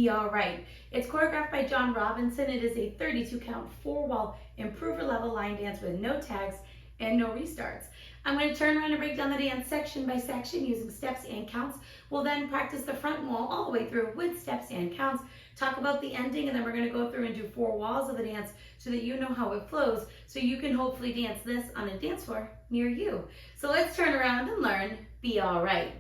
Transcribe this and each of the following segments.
Be All Right. It's choreographed by John Robinson. It is a 32 count, 4-wall, improver level line dance with no tags and no restarts. I'm going to turn around and break down the dance section by section using steps and counts. We'll then practice the front wall all the way through with steps and counts, talk about the ending, and then we're going to go through and do 4 walls of the dance so that you know how it flows, so you can hopefully dance this on a dance floor near you. So let's turn around and learn Be All Right.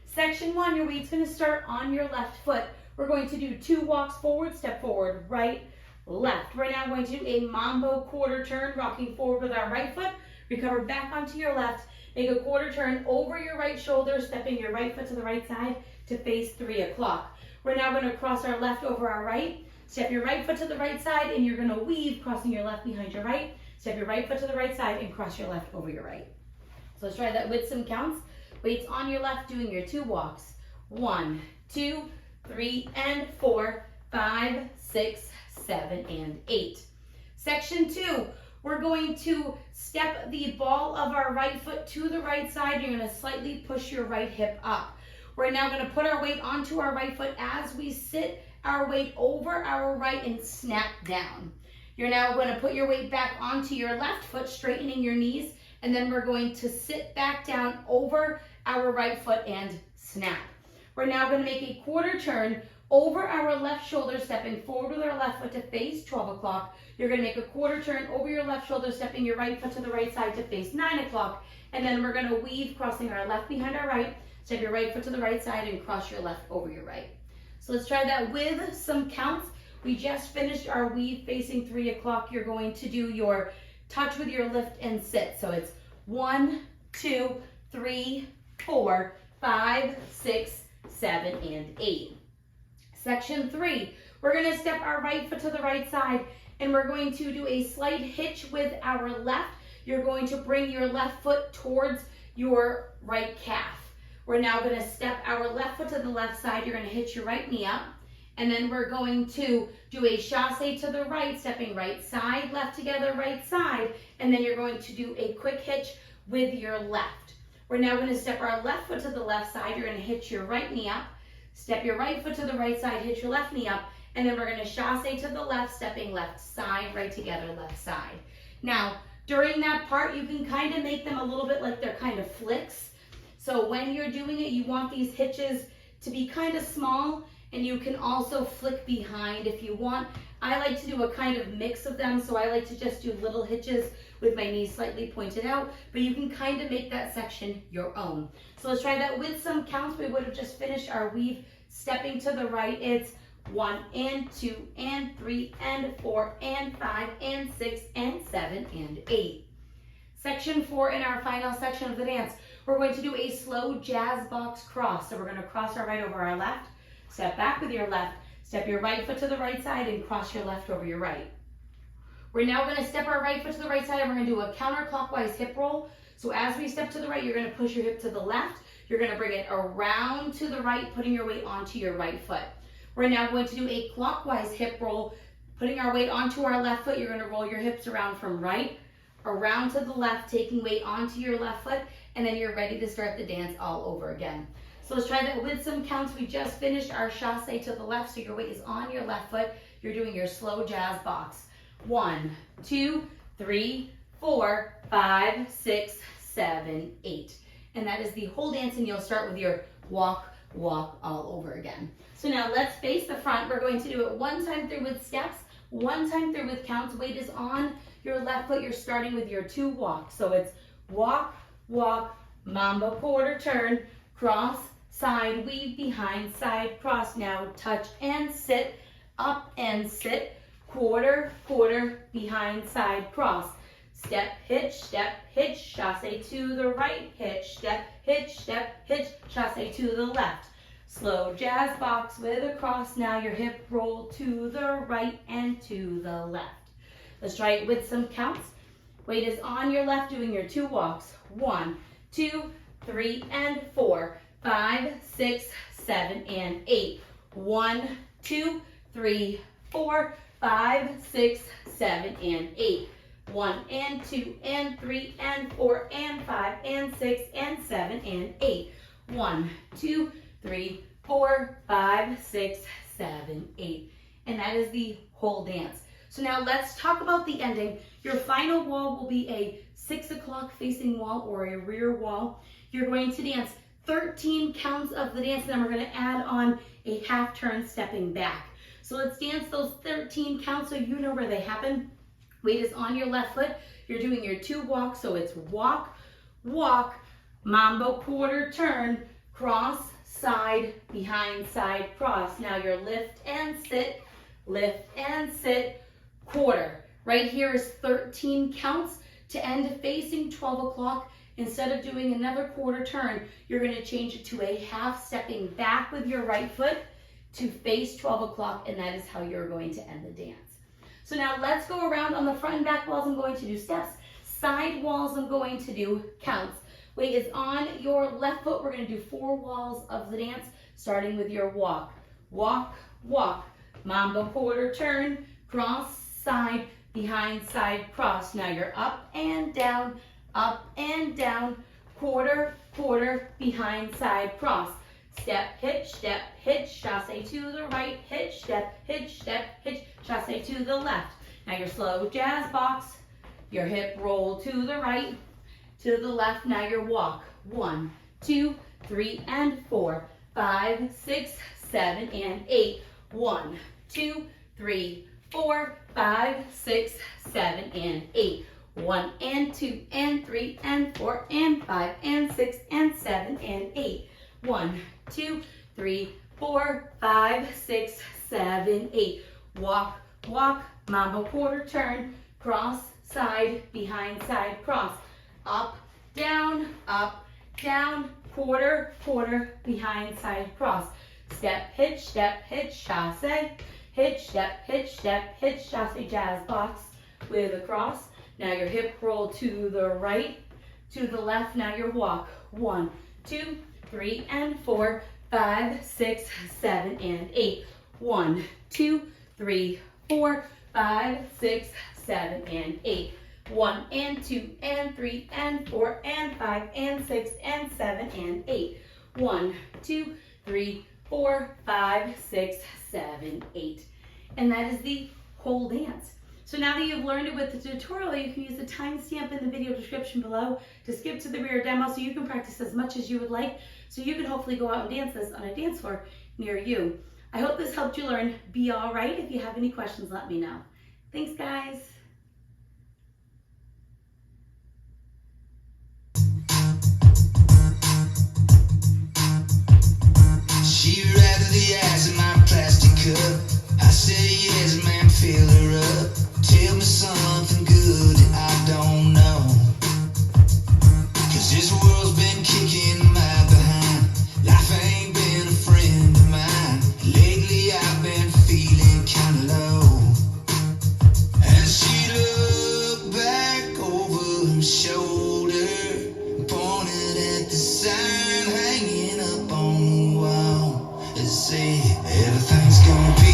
Section 1, your weight's going to start on your left foot. We're going to do 2 walks forward, step forward, right, left. We're now going to do a mambo quarter turn, rocking forward with our right foot, recover back onto your left, make a quarter turn over your right shoulder, stepping your right foot to the right side to face 3 o'clock. We're now going to cross our left over our right, step your right foot to the right side, and you're going to weave, crossing your left behind your right, step your right foot to the right side, and cross your left over your right. So let's try that with some counts. Weights on your left, doing your 2 walks. 1, 2, 3, and 4, 5, 6, 7, and 8. Section 2, we're going to step the ball of our right foot to the right side. You're going to slightly push your right hip up. We're now going to put our weight onto our right foot as we sit our weight over our right and snap down. You're now going to put your weight back onto your left foot, straightening your knees, and then we're going to sit back down over our right foot and snap. We're now going to make a quarter turn over our left shoulder, stepping forward with our left foot to face 12 o'clock. You're going to make a quarter turn over your left shoulder, stepping your right foot to the right side to face 9 o'clock. And then we're going to weave, crossing our left behind our right, step your right foot to the right side and cross your left over your right. So let's try that with some counts. We just finished our weave facing 3 o'clock. You're going to do your touch with your lift and sit. So it's 1, 2, 3, 4, 5, 6, 7, and 8. Section 3, we're going to step our right foot to the right side and we're going to do a slight hitch with our left. You're going to bring your left foot towards your right calf. We're now going to step our left foot to the left side. You're going to hitch your right knee up. And then we're going to do a chassé to the right, stepping right side, left together, right side. And then you're going to do a quick hitch with your left. We're now going to step our left foot to the left side. You're going to hitch your right knee up. Step your right foot to the right side, hitch your left knee up. And then we're going to chassé to the left, stepping left side, right together, left side. Now, during that part, you can kind of make them a little bit like they're kind of flicks. So when you're doing it, you want these hitches to be kind of small, and you can also flick behind if you want. I like to do a kind of mix of them, so I like to just do little hitches with my knees slightly pointed out, but you can kind of make that section your own. So let's try that with some counts. We would have just finished our weave stepping to the right. It's 1 and 2 and 3 and 4 and 5 and 6 and 7 and 8. Section 4, in our final section of the dance, we're going to do a slow jazz box cross. So we're going to cross our right over our left, step back with your left, step your right foot to the right side and cross your left over your right. We're now going to step our right foot to the right side and we're going to do a counterclockwise hip roll. So as we step to the right, you're going to push your hip to the left. You're going to bring it around to the right, putting your weight onto your right foot. We're now going to do a clockwise hip roll, putting our weight onto our left foot. You're going to roll your hips around from right, around to the left, taking weight onto your left foot, and then you're ready to start the dance all over again. So let's try that with some counts. We just finished our chassé to the left, so your weight is on your left foot. You're doing your slow jazz box. 1, 2, 3, 4, 5, 6, 7, 8. And that is the whole dance, and you'll start with your walk, walk all over again. So now let's face the front. We're going to do it one time through with steps, one time through with counts. Weight is on your left foot. You're starting with your 2 walks. So it's walk, walk, mambo quarter turn, cross, side, weave, behind, side, cross. Now touch and sit, up and sit, quarter, quarter, behind, side, cross. Step, hitch, chassé to the right, hitch, step, chassé to the left. Slow jazz box with a cross. Now your hip roll to the right and to the left. Let's try it with some counts. Weight is on your left, doing your 2 walks. 1, 2, 3, and 4, 5, 6, 7, and 8. 1, 2, 3, 4, 5, 6, 7, and 8. 1 and 2 and 3 and 4 and 5 and 6 and 7 and 8. 1, 2, 3, 4, 5, 6, 7, 8. And that is the whole dance. So now let's talk about the ending. Your final wall will be a 6 o'clock facing wall or a rear wall. You're going to dance 13 counts of the dance, and then we're going to add on a half turn stepping back. So let's dance those 13 counts so you know where they happen. Weight is on your left foot. You're doing your 2 walks, so it's walk, walk, mambo quarter turn, cross, side, behind, side, cross. Now your lift and sit, quarter. Right here is 13 counts. To end facing 12 o'clock, instead of doing another quarter turn, you're going to change it to a half stepping back with your right foot to face 12 o'clock, and that is how you're going to end the dance. So now let's go around. On the front and back walls, I'm going to do steps. Side walls, I'm going to do counts. Weight is on your left foot. We're going to do 4 walls of the dance, starting with your walk. Walk, walk, mambo quarter turn, cross, side, behind, side, cross. Now you're up and down, quarter, quarter, behind, side, cross. Step, hitch, chasse to the right, hitch, step, hitch, chasse to the left. Now your slow jazz box, your hip roll to the right, to the left. Now your walk. 1, 2, 3, and 4, 5, 6, 7, and 8. 1, 2, 3, 4, 5, 6, 7, and 8. 1 and 2 and 3 and 4 and 5 and 6 and 7 and 8. 1, 2, 3, 4, 5, 6, 7, 8. Walk, walk, mambo quarter turn, cross, side, behind, side, cross. Up, down, quarter, quarter, behind, side, cross. Step, hitch, chasse. Hitch, step, chasse, jazz box with a cross. Now your hip roll to the right, to the left. Now your walk. 1, 2, 3, and 4, 5, 6, 7, and 8. 1, 2, 3, 4, 5, 6, 7, and 8. 1 and 2 and 3 and 4 and 5 and 6 and 7 and 8. 1, 2, 3, 4, 5, 6, 7, 8. And that is the whole dance. So now that you've learned it with the tutorial, you can use the timestamp in the video description below to skip to the rear demo so you can practice as much as you would like, so you can hopefully go out and dance this on a dance floor near you. I hope this helped you learn Be All Right. If you have any questions, let me know. Thanks, guys. She rather the eyes in my plastic cup. I say yes, man, fill her up. Tell me something good that I don't know. 'Cause this world's been kicking my behind. Life ain't been a friend of mine. Lately I've been feeling kinda low. And she looked back over her shoulder, pointed at the sign hanging up on the wall, and said, everything's gonna be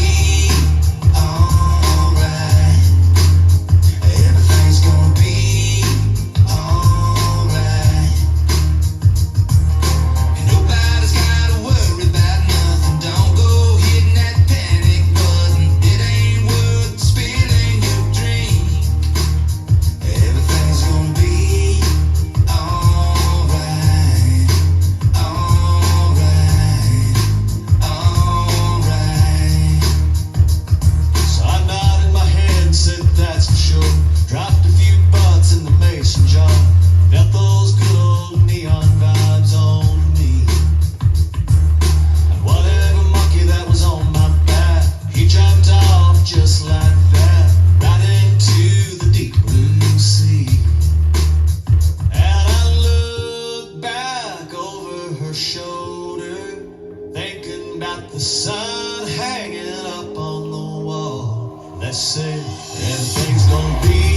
the sun hanging up on the wall. Let's say everything's gonna be